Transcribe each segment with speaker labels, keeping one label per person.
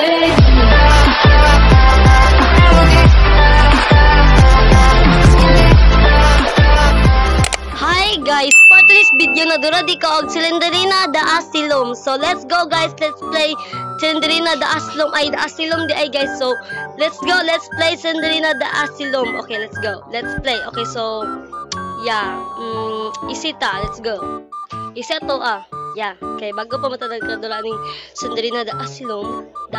Speaker 1: Hi guys, for today's video na dura di ka og Cilinderina the Asylum. So let's go guys, let's play Cilinderina the Asylum. Ay, the Asylum di ay guys. So let's go, let's play Cilinderina the Asylum. Okay, let's go. Let's play. Okay, so yeah, isita, let's go. Isa to yeah. Okay, bago pa matadag ka dula ning Cilinderina the Asylum, the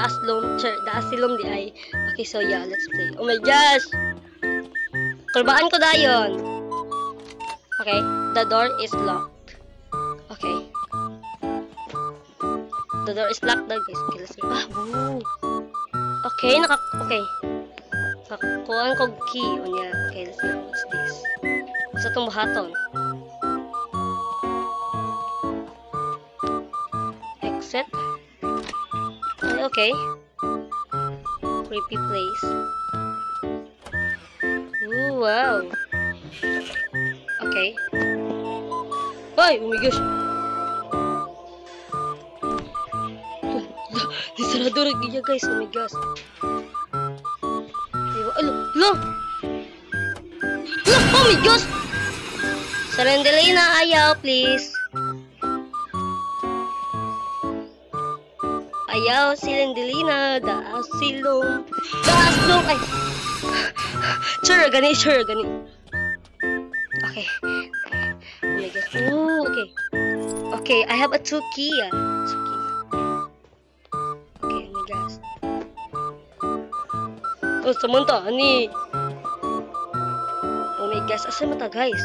Speaker 1: Asylum di ay. Okay, so yeah, let's play. Oh my gosh. Kulbaan ko dayon. Okay, the door is locked. Okay. The door is locked daw guys. Okay, let's go. Woo. Okay, okay. Nakakuhaan ko key. Unya. Okay, let's go. What's this? Sa itong buhaton. Exit. Okay. Creepy place. Ooh, wow. Okay. Ay, oh my gosh. Nisarado rin niya guys, oh my gosh. Diba? Alo, oh my gosh. Cilinderina, ayaw, please. Ayaw, Cilinderina, the Asylum. The Asylum, ay. Sure, gani. Okay. Oh my god. Oh, okay. Okay, I have a 2 key. Okay, oh my gosh. Oh, Samantha, ani. Oh my gosh, asa mata guys?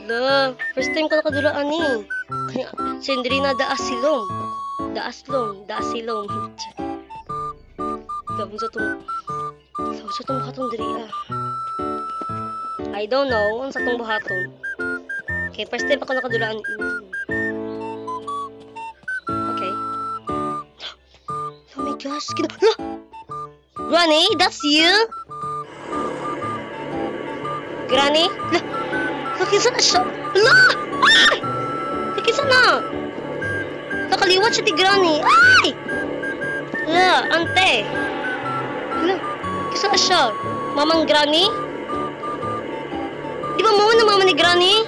Speaker 1: La, first time ko nakadula ani. Cilinderina the Asylum. The Asylum. Daw sa tong hatong diri I don't know ang sa tong buhaton. Okay, first time ako nakadulaan. Okay. Oh my gosh, Granny, that's you? Granny? Nakisa na siya. Nakisa na. Nakaliwat siya ti Granny. Ay! Ante. Nakisa na siya. Mamang Granny? Di ba mo na mama ni Granny?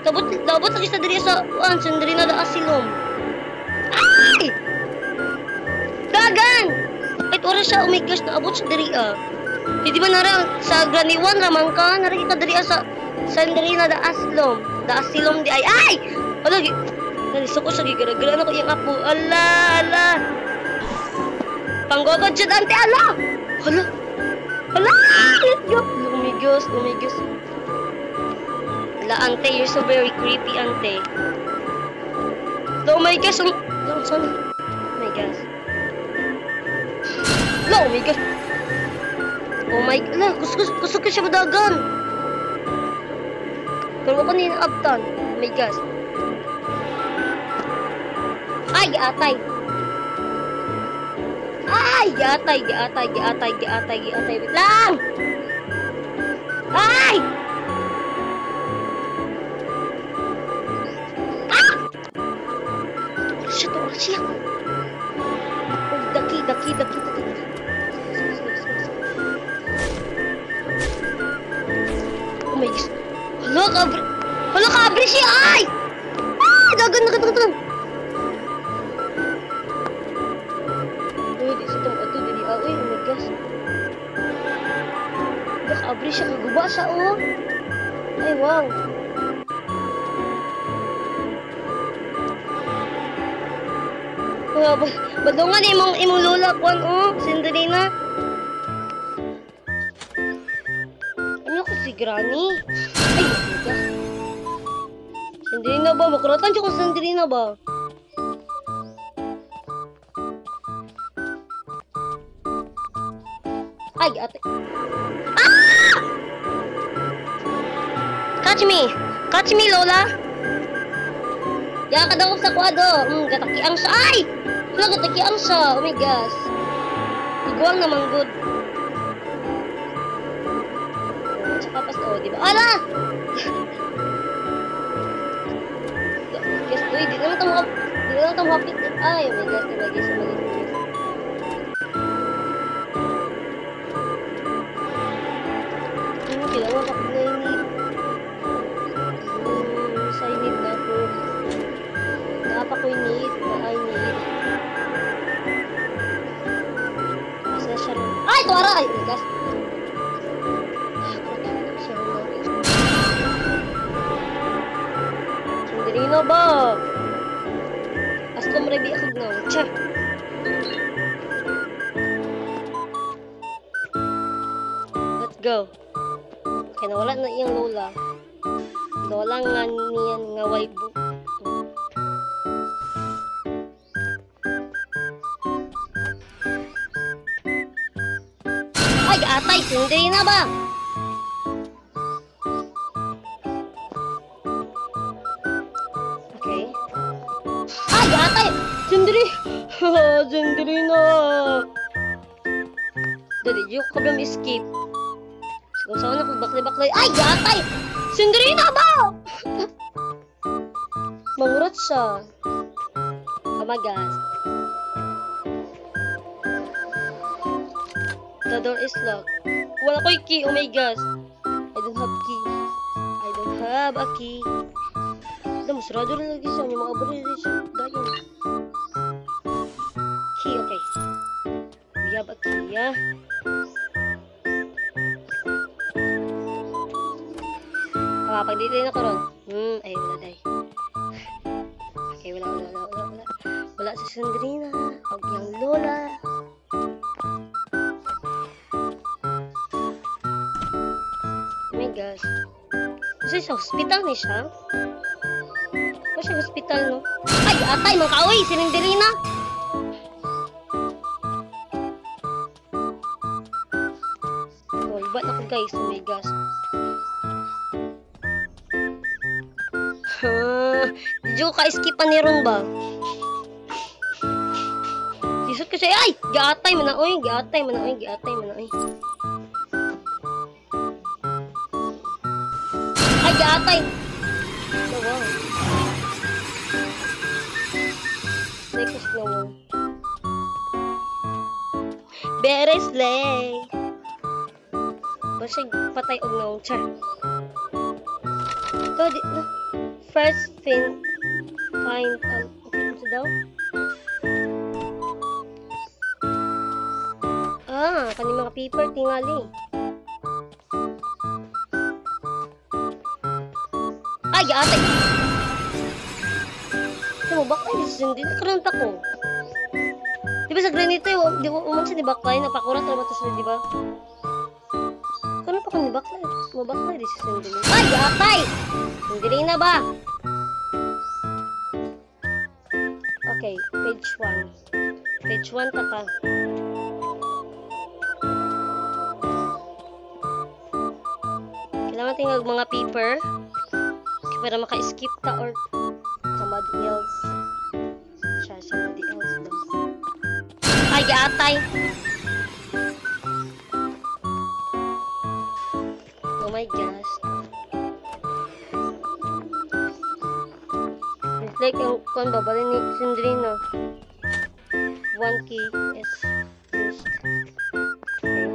Speaker 1: Dabot lagi sa diri sa Cilinderina the Asylum. Ay! Dagan! Kahit oras siya, oh my gosh, naabot siya diri Di ba nara sa Granny 1 ramang ka? Naragi ka diri sa Cilinderina the Asylum. The Asylum di ay. Ay! Wala, nalisuko siya, gigara-gara na ko yung apo. Ala! Panggogod siya, ante, ala! Hala! Let's go! Oh my gosh. La, ante, you're so very creepy, ante. Oh my gosh, oh my gosh. Oh my gosh. Oh my gosh, gusto ko siya madagan. Pero ako ninaabtan. Oh my gosh. Ay, atay. Wait lang! Ay! Siya. Daki. Oh my gosh. Hala, kabri siya. Ay! Dagan. Di sa itong ato, dili away. Oh my gosh. Kabri siya, kaguba siya, oh. Ay, wow. Badungan imong lola kuan Cilinderina. Ano ko si Granny? Ay, Cilinderina ba? Makuratan siya ko Cilinderina ba? Ay, ate. Catch me, Lola. Diyan ka daw sa kwado. Gatakiang siya. Ay! Wala, gatakiang siya. Oh my gosh. Iguang naman good. Tsaka pas, diba? Ala! Guess, uy, di naman Hindi lang ito mapit. Ay, oh my gosh, oh my gosh, oh my gosh. Kailangan ako na init. Sa init na ako. Napa ko init. Ay, init. Asa siya rin. Ay, tuwara! Ay, oh my gosh. Sandalina ba? Astom rebi ako na. Tsa! Let's go. Kaya nawala na iyang lola. Lola nga niyan nga waibu. Ay, atay! Sindiri na ba? Okay. Ay, atay! Sindiri! Sindiri na! Dali, yung kablam skip. Kung saan ako baklay-baklay. Ay, atay! Sindiri na ba? Mangurat siya. Kamagas. The door is locked. Wala ko'y key. Oh my gosh. I don't have key. I don't have a key. Alam mo, sarado rin lagi siya. Yung mga abro rin siya. Dayon. Key, okay. We have a key, yeah? Pagdili na ko ron. Ay, wala day. Okay, wala. Wala si Sandrina. Huwag yung lola. Oh my gosh. Kasi sa hospital ni siya. Ano siya hospital, no? Ay, atay, mga kaoy! Si Sandrina! Oh, iba na ko guys. Oh my gosh. Di ko ka-skipan ni Ron ba? Kisot ko siya. Ay! Giatay mo na. Oy, giatay mo na. Oy, giatay mo na. Oy. Ay, giatay! Oh, wow. Next na mo. Very slay! Basta patay og na. Char. Ito, di na. First find okay, ito daw. Kani mga paper tingali. Ay, ate. Ito mo, baklay, hindi nakaranta ko. Diba sa granito, di ba, uman siya di baklay, napakurat naman ito sila, di ba? Kano pa kung di baklay? Mabaklay, di siya sandali. Ay, atay! Sandali na ba? Okay, page 1. Page 1 ta ka. Kailangan tingog mga paper para maka-skip ta or somebody else. Somebody else daw. Ay, atay! Oh my gosh. It's like yung kung babalin ni Sandrina. 1 key is used. Okay.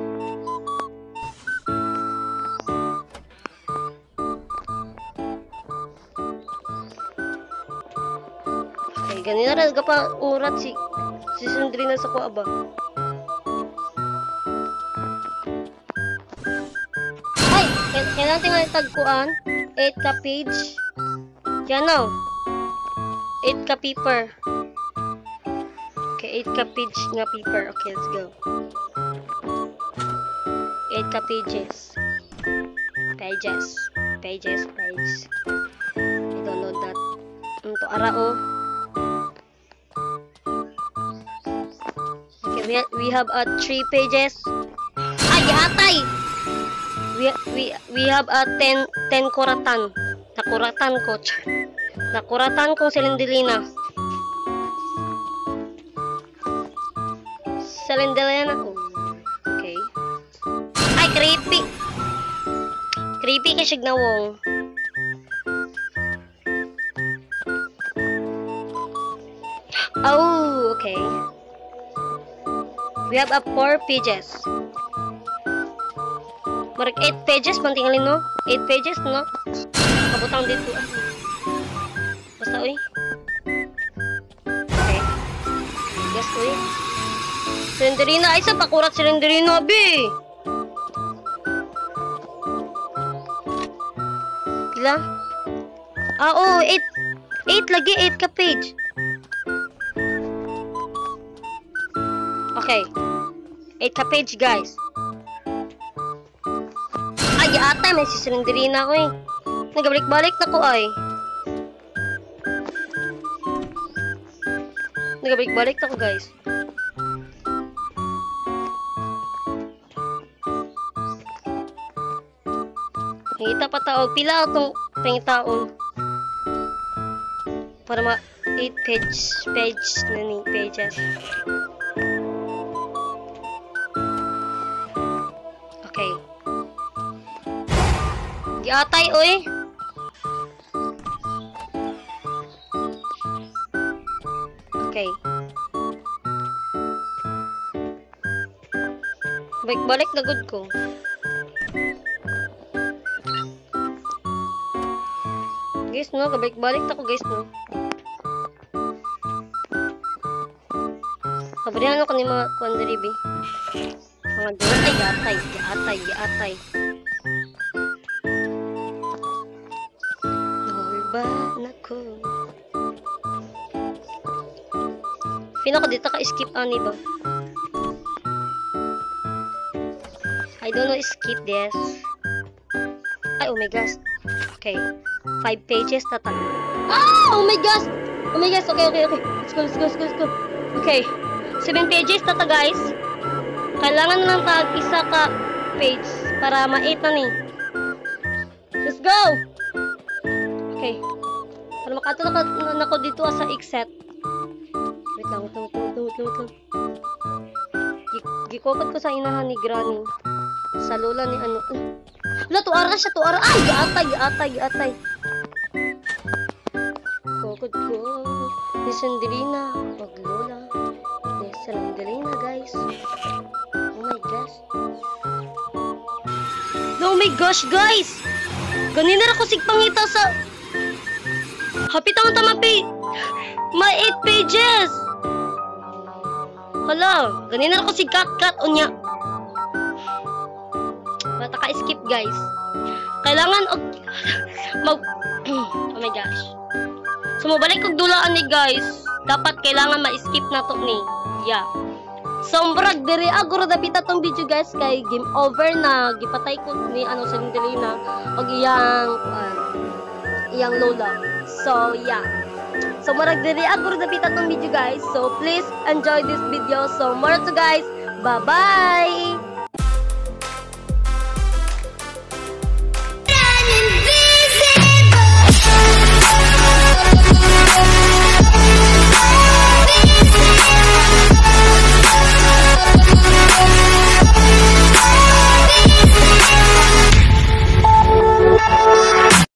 Speaker 1: Okay, ganyan na rin pa urat si Sandrina sa kuha ba? Kailangan tingnan tagkuan 8 ka page. Yan na. 8 ka paper. Okay, 8 ka page nga paper. Okay, let's go. 8 ka pages. Pages. I don't know that. Ito ara o. Okay, we have 3 pages. Ay, atay! We have 10 kuratan. Nakuratan ko. Nakuratan ko si Lindelina. Sa Lindelina ko. Okay. Ay, creepy. Creepy kasi gnawong. Oh, okay. We have 4 pages. Marag 8 pages, man tingalin, no? 8 pages, no? Kabutang dito. Basta, uy. Okay. Yes, uy. Slenderina. Ay, sa pakurat Slenderina, be. Pila? Ah, oh, 8. 8 lagi, 8 ka page. Okay. 8 ka page, guys. Ay, ata, may Slenderina ko eh. Nagabalik-balik na ko ay. Nagabalik-balik na ko, guys. Hingita pa tao. Pila itong pangitaon. Para ma 8 page na ni pages. Okay. Giatay, oy. Okay. Balik-balik na good ko. Guys, no? Kabalik-balik na ko, guys, no? Kabrihan ako ni mga kuandaribi. Mga doon. Ay, giatay. Nolba na ko. Feel ako dito ka-skip, ani ba? I don't know, skip this. Ay, oh my gosh. Okay. 5 pages tata. Ah! Oh my gosh! Oh my gosh, okay. Let's go. Okay. 7 pages tata, guys. Kailangan na lang tag isa ka page para ma-8 na ni. Let's go! Okay. Para makatulog na ko dito sa exit. Wait lang. Gikokot ko sa inahan ni Granny. Sa lola ni ano. Wala, tuara siya. Ay, giatay. Kokot ko. Ni Slenderina. Wag lola. Ni Slenderina, guys. Oh my gosh. Oh my gosh, guys. Ganina na ko sigpangita sa... Hapit ang tamapi. My 8 pages. Hala. Ganina na ko kat unya. Mata ka-skip, guys. Kailangan mag... Oh my gosh. So, mabalik kong dulaan ni guys. Dapat kailangan ma-skip na to ni. Yeah. So, murag diri aguro dapita tong video, guys. Kay game over na. Gipatay ko ni Slenderina. Og iyang lola. So, yeah. So, murag diri aguro dapita tong video, guys. So, please enjoy this video. So, more to guys. Bye-bye!